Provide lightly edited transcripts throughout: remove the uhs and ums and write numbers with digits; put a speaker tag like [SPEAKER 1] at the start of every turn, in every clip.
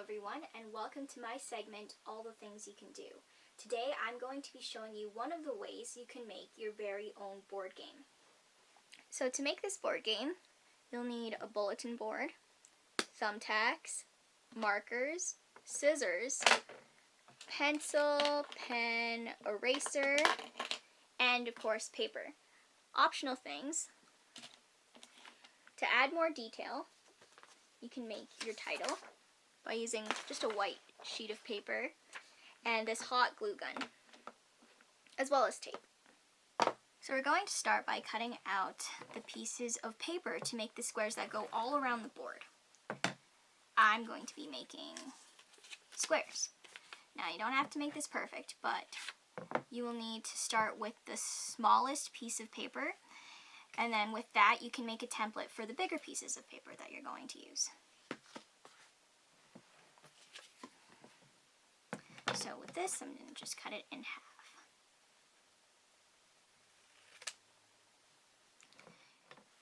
[SPEAKER 1] everyone, and welcome to my segment, All the Things You Can Do. Today I'm going to be showing you one of the ways you can make your very own board game. So to make this board game, you'll need a bulletin board, thumbtacks, markers, scissors, pencil, pen, eraser, and of course paper. Optional things: to add more detail, you can make your title by using just a white sheet of paper and this hot glue gun, as well as tape. So we're going to start by cutting out the pieces of paper to make the squares that go all around the board. I'm going to be making squares. Now you don't have to make this perfect, but you will need to start with the smallest piece of paper, and then with that you can make a template for the bigger pieces of paper that you're going to use. So with this, I'm going to just cut it in half.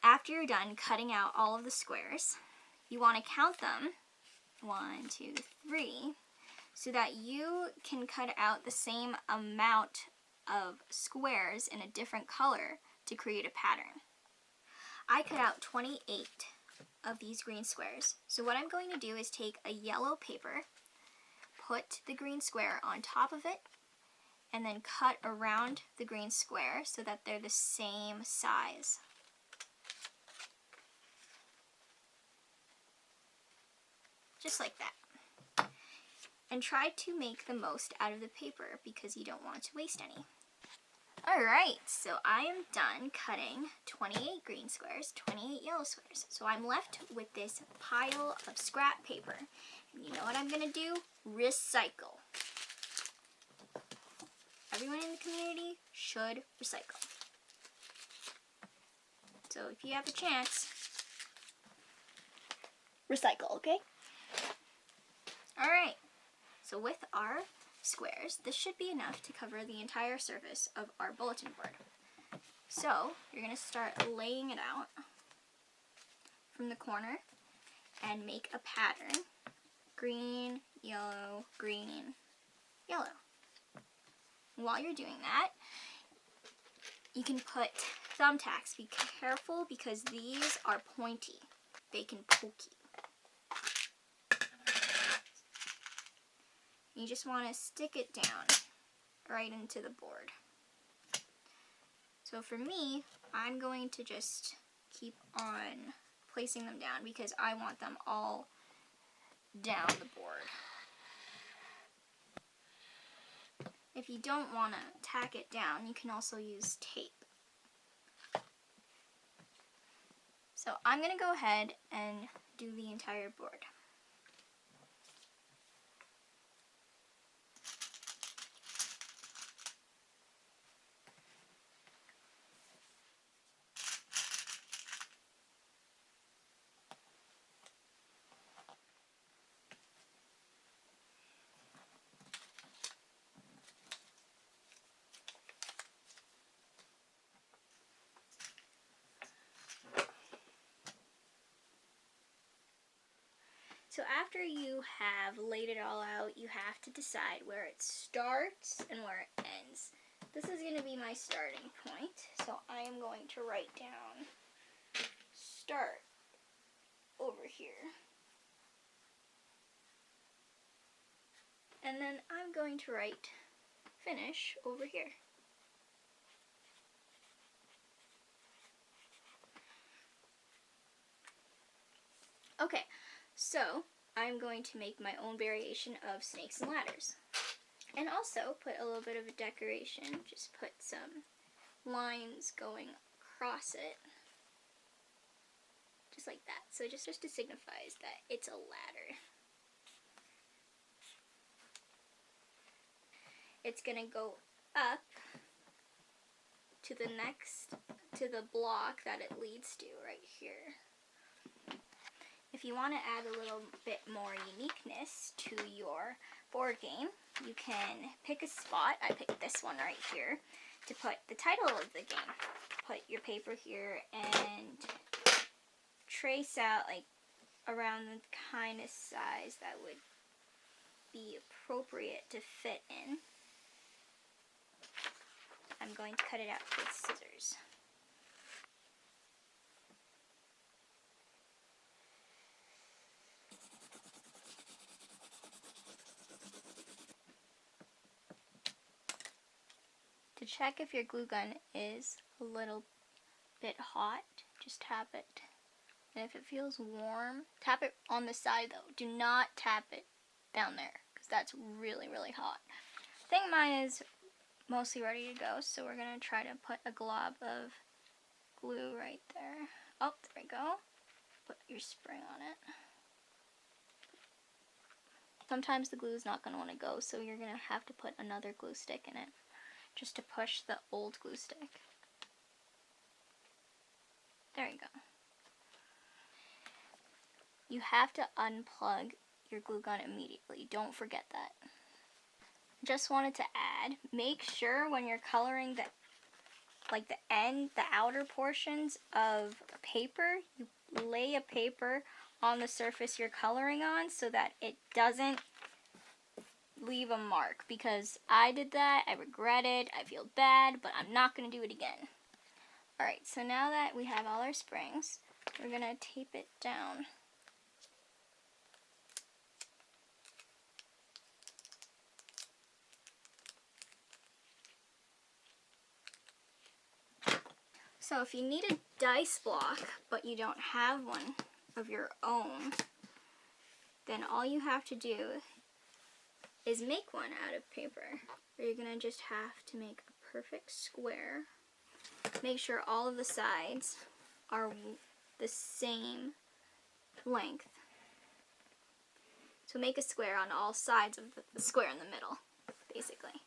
[SPEAKER 1] After you're done cutting out all of the squares, you want to count them, 1, 2, 3, so that you can cut out the same amount of squares in a different color to create a pattern. I cut out 28 of these green squares. So what I'm going to do is take a yellow paper, put the green square on top of it, and then cut around the green square so that they're the same size. Just like that. And try to make the most out of the paper because you don't want to waste any. Alright, so I am done cutting 28 green squares, 28 yellow squares. So I'm left with this pile of scrap paper. And you know what I'm going to do? Recycle. Everyone in the community should recycle. So if you have a chance, recycle, okay? Alright, so with our squares, this should be enough to cover the entire surface of our bulletin board. So you're going to start laying it out from the corner and make a pattern. Green, yellow, green, yellow. While you're doing that, you can put thumbtacks. Be careful because these are pointy. They can poke you. You just want to stick it down right into the board. So for me, I'm going to just keep on placing them down because I want them all down the board. If you don't want to tack it down, you can also use tape. So I'm going to go ahead and do the entire board. So after you have laid it all out, you have to decide where it starts and where it ends. This is going to be my starting point, so I am going to write down start over here. And then I'm going to write finish over here. Okay, so I'm going to make my own variation of snakes and ladders. And also put a little bit of a decoration, just put some lines going across it. Just like that. So just to signify that it's a ladder. It's going to go up to the block that it leads to right here. If you want to add a little bit more uniqueness to your board game, you can pick a spot. I picked this one right here to put the title of the game. Put your paper here and trace out like around the kind of size that would be appropriate to fit in, I'm going to cut it out with scissors. To check if your glue gun is a little bit hot, just tap it. And if it feels warm, tap it on the side though. Do not tap it down there, because that's really, really hot. I think mine is mostly ready to go, so we're going to try to put a glob of glue right there. Oh, there we go. Put your spring on it. Sometimes the glue is not going to want to go, so you're going to have to put another glue stick in it, just to push the old glue stick. There you go. You have to unplug your glue gun immediately. Don't forget that. Just wanted to add, make sure when you're coloring the outer portions of paper, you lay a paper on the surface you're coloring on so that it doesn't leave a mark, because I did that, I regret it, I feel bad, but I'm not going to do it again. Alright, so now that we have all our springs, we're going to tape it down. So if you need a dice block, but you don't have one of your own, then all you have to do is make one out of paper. You're going to just have to make a perfect square. Make sure all of the sides are the same length. So make a square on all sides of the square in the middle, basically.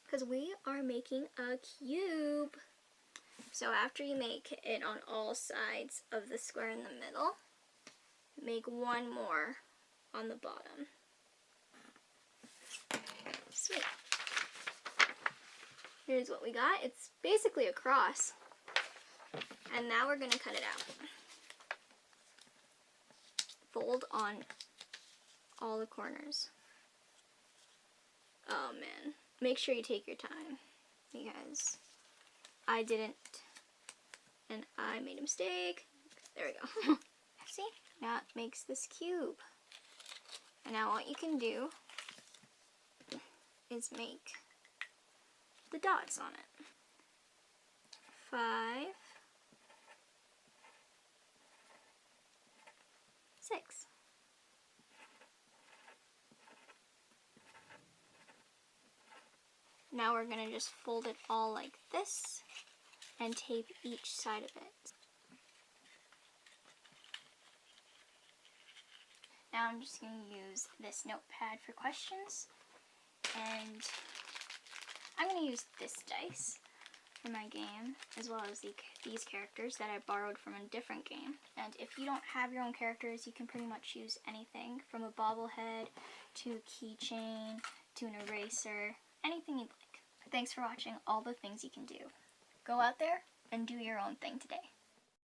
[SPEAKER 1] Because we are making a cube. So after you make it on all sides of the square in the middle, make one more on the bottom. Sweet. Here's what we got. It's basically a cross. And now we're going to cut it out. Fold on all the corners. Oh man. Make sure you take your time, because I didn't, and I made a mistake. There we go. See? Now it makes this cube. And now what you can do is make the dots on it. 5, 6. Now we're going to just fold it all like this and tape each side of it. Now I'm just going to use this notepad for questions, and I'm going to use this dice for my game, as well as these characters that I borrowed from a different game. And if you don't have your own characters, you can pretty much use anything from a bobblehead to a keychain to an eraser, anything you'd like. Thanks for watching All the Things You Can Do. Go out there and do your own thing today.